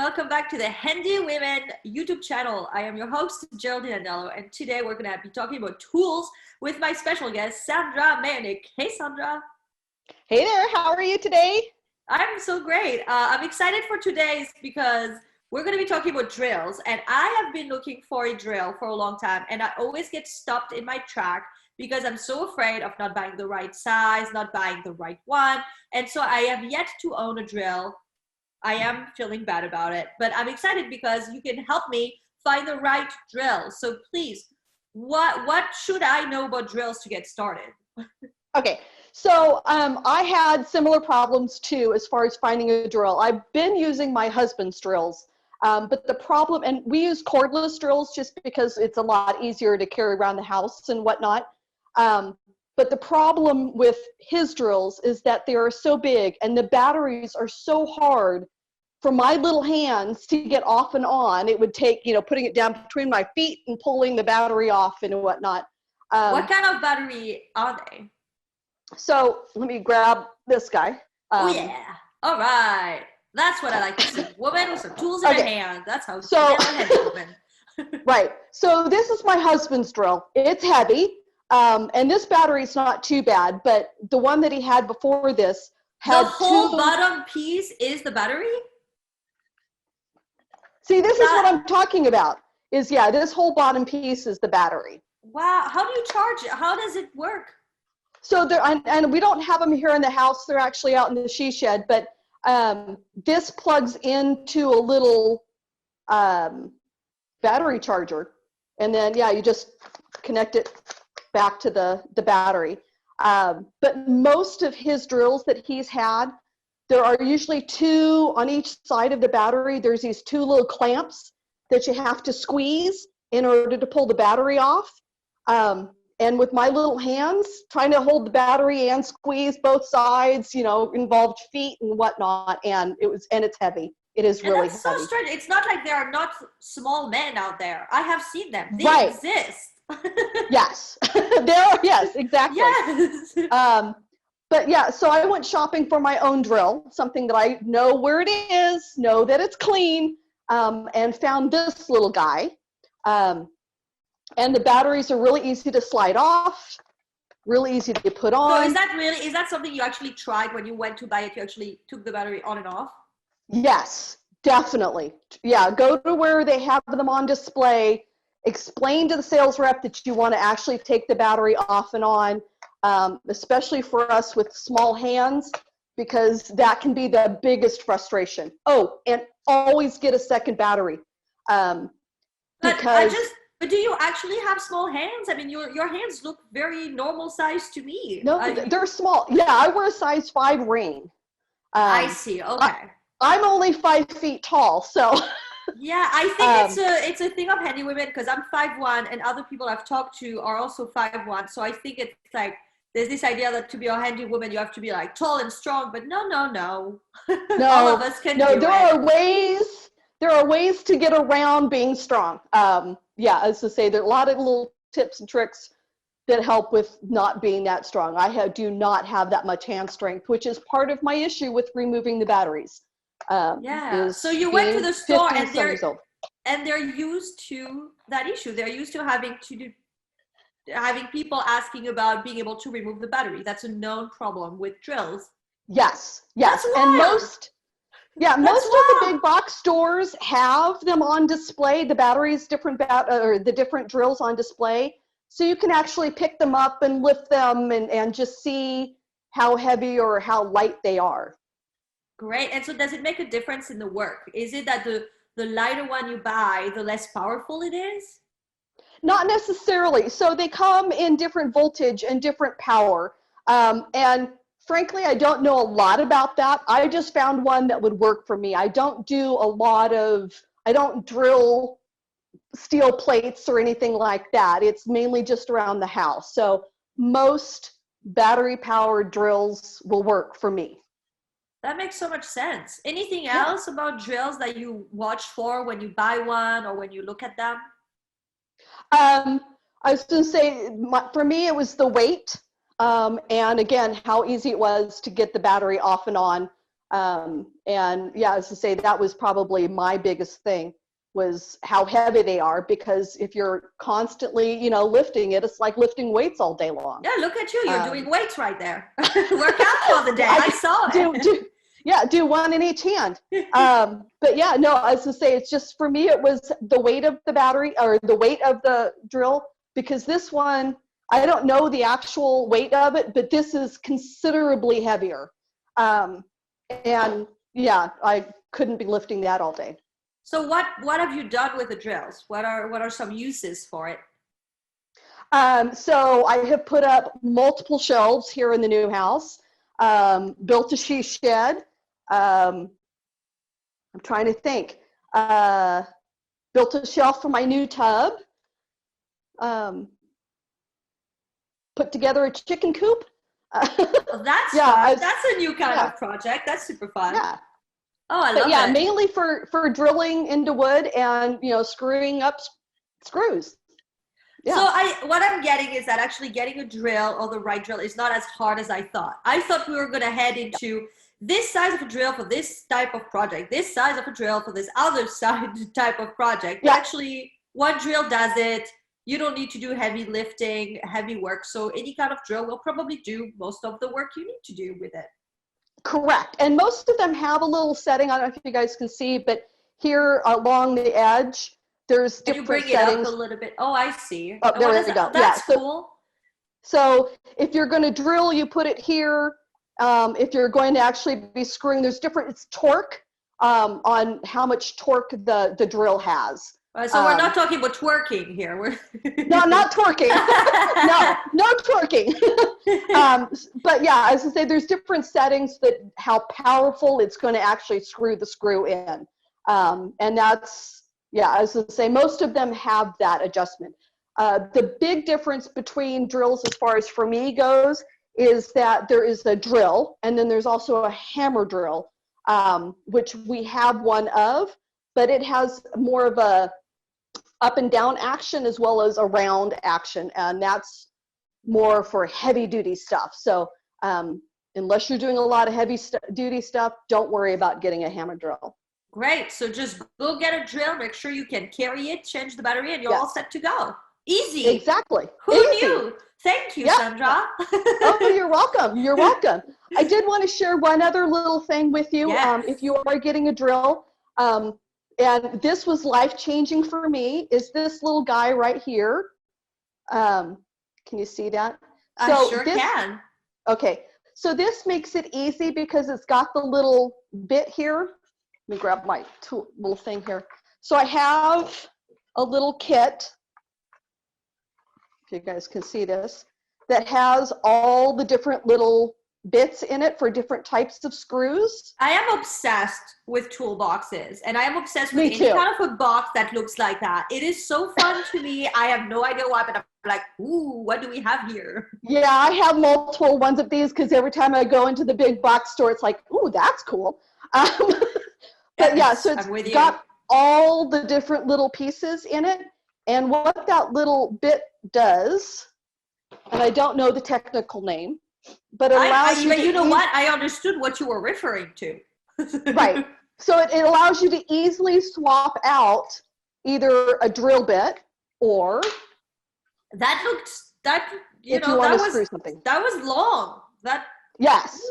welcome back to the Handy Women YouTube channel. I am your host, Geraldine Anello, and today we're going to be talking about tools with my special guest, Sandra Mayernik. Hey, Sandra. Hey there, how are you today? I'm so great. I'm excited for today's because we're going to be talking about drills, and I have been looking for a drill for a long time, and I always get stopped in my track because I'm so afraid of not buying the right size, not buying the right one, and so I have yet to own a drill. I am feeling bad about it, but I'm excited because you can help me find the right drill. So please, what should I know about drills to get started? Okay, so I had similar problems too as far as finding a drill. I've been using my husband's drills, but the problem, and we use cordless drills just because it's a lot easier to carry around the house and whatnot. But the problem with his drills is that they are so big and the batteries are so hard for my little hands to get off and on. It would take, putting it down between my feet and pulling the battery off and whatnot. What kind of battery are they? So let me grab this guy. Oh yeah, all right. That's what I like to see. Woman with some tools in her hand. That's how woman. Right, so this is my husband's drill. It's heavy. And this battery is not too bad, but the one that he had before this had the whole bottom piece is the battery? See, this is what I'm talking about. This whole bottom piece is the battery. Wow, how do you charge it? How does it work? So there, and we don't have them here in the house. They're actually out in the she shed, but this plugs into a little battery charger. And then, you just connect it back to the battery. But most of his drills that he's had, there are usually two on each side of the battery. There's these two little clamps that you have to squeeze in order to pull the battery off. And with my little hands, trying to hold the battery and squeeze both sides, involved feet and whatnot, and it's heavy. It is really heavy. That's so strange. It's not like there are not small men out there. I have seen them. They exist. Yes, there are. Yes, exactly. Yes. But yeah, so I went shopping for my own drill, something that I know where it is, know that it's clean, and found this little guy. And the batteries are really easy to slide off, really easy to put on. So is that something you actually tried when you went to buy it? You actually took the battery on and off? Yes, definitely. Yeah, go to where they have them on display. Explain to the sales rep that you want to actually take the battery off and on, especially for us with small hands, because that can be the biggest frustration. Oh, and always get a second battery. But do you actually have small hands? I mean, your hands look very normal size to me. No, they're small. Yeah, I wear a size 5 ring. I see. Okay. I'm only 5 feet tall, so. Yeah, I think it's a thing of handy women because I'm 5'1", and other people I've talked to are also 5'1". So I think it's like there's this idea that to be a handy woman you have to be like tall and strong, but no. No, all of us can do it. There are ways to get around being strong. As to say, there are a lot of little tips and tricks that help with not being that strong. I do not have that much hand strength, which is part of my issue with removing the batteries. So you went to the store and they're used to that issue. They're used to having people asking about being able to remove the battery. That's a known problem with drills. Yes. And most of the big box stores have them on display, the batteries, or the different drills on display. So you can actually pick them up and lift them and just see how heavy or how light they are. Great. And so does it make a difference in the work? Is it that the lighter one you buy, the less powerful it is? Not necessarily. So they come in different voltage and different power. And frankly, I don't know a lot about that. I just found one that would work for me. I don't drill steel plates or anything like that. It's mainly just around the house. So most battery powered drills will work for me. That makes so much sense. Anything else about drills that you watch for when you buy one or when you look at them? I was going to say, for me, it was the weight. And again, how easy it was to get the battery off and on. And yeah, as I say, that was probably my biggest thing, was how heavy they are, because if you're constantly, lifting it, it's like lifting weights all day long. Yeah, look at you. You're doing weights right there. Work out for the day. I saw it. Do one in each hand. But yeah, no, as I say, it's just, for me, it was the weight of the battery, or the weight of the drill, because this one, I don't know the actual weight of it, but this is considerably heavier. And yeah, I couldn't be lifting that all day. So what have you done with the drills? What are some uses for it? So I have put up multiple shelves here in the new house, built a she shed. I'm trying to think. Built a shelf for my new tub. Put together a chicken coop. Well, that's fun. That's a new kind of project. That's super fun. Yeah. Oh, I love it. Yeah, mainly for drilling into wood and, screwing up screws. Yeah. So what I'm getting is that actually getting a drill, or the right drill, is not as hard as I thought. I thought we were going to head into this size of a drill for this type of project, this size of a drill for this other type of project. But actually, one drill does it. You don't need to do heavy lifting, heavy work. So any kind of drill will probably do most of the work you need to do with it. Correct. And most of them have a little setting. I don't know if you guys can see, but here along the edge, there's different settings. Can you bring it up a little bit? Oh, I see. Oh, there we go. That's cool. So if you're going to drill, you put it here. If you're going to actually be screwing, there's different, it's torque, on how much torque the drill has. So we're not talking about twerking here. No, not twerking. no twerking. But yeah, as I say, there's different settings that how powerful it's going to actually screw the screw in. And that's, yeah, as I say, most of them have that adjustment. The big difference between drills, as far as for me goes, is that there is a drill, and then there's also a hammer drill, which we have one of, but it has more of a up and down action as well as a round action, and that's more for heavy duty stuff. So unless you're doing a lot of heavy duty stuff, don't worry about getting a hammer drill. Great. So just go get a drill, make sure you can carry it, change the battery, and you're all set to go. Easy. Exactly. Who knew? Thank you, Sandra. Oh, you're welcome. You're welcome. I did want to share one other little thing with you. Yes. If you are getting a drill, and this was life-changing for me, is this little guy right here. Can you see that? I sure can. Okay. So this makes it easy because it's got the little bit here. Let me grab my little thing here. So I have a little kit, if you guys can see this, that has all the different little bits in it for different types of screws. I am obsessed with toolboxes, and I am obsessed with any kind of a box that looks like that. It is so fun to me. I have no idea why, but I'm like, ooh, what do we have here? Yeah, I have multiple ones of these because every time I go into the big box store, it's like, ooh, that's cool. But yeah, so it's got all the different little pieces in it. And what that little bit does, and I don't know the technical name, but it allows you to, you know what? I understood what you were referring to. Right. So it allows you to easily swap out either a drill bit or that was long. Yes.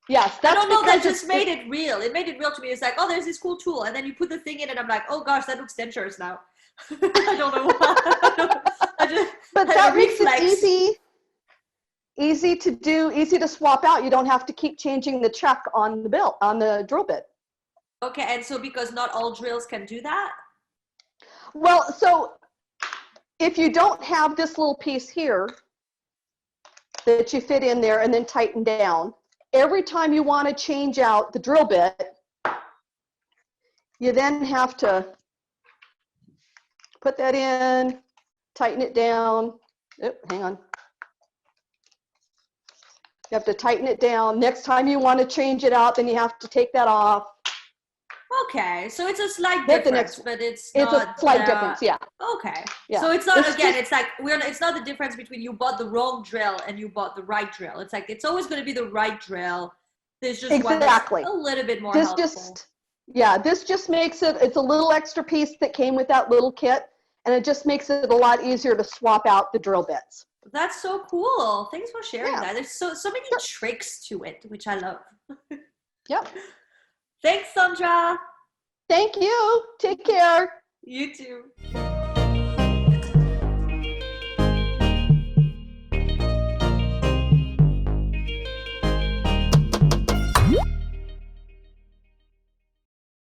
Yes, I don't know, that just made it real. It made it real to me. It's like, oh, there's this cool tool, and then you put the thing in, and I'm like, oh gosh, that looks dangerous now. I don't know why. But that makes it easy to do, easy to swap out. You don't have to keep changing the chuck on the drill bit. Okay, and so because not all drills can do that? Well, so if you don't have this little piece here that you fit in there and then tighten down, every time you want to change out the drill bit, you then have to put that in, tighten it down. Oh, hang on. You have to tighten it down. Next time you want to change it out, then you have to take that off. Okay, so it's a slight difference, but it's not a slight difference, yeah. Okay, yeah. So it's not, it's not the difference between you bought the wrong drill and you bought the right drill. It's like, it's always going to be the right drill. there's just one that's a little bit more helpful. This just makes it's a little extra piece that came with that little kit, and it just makes it a lot easier to swap out the drill bits. That's so cool. Thanks for sharing that. There's so many tricks to it, which I love. Yep. Thanks, Sandra. Thank you. Take care. You too.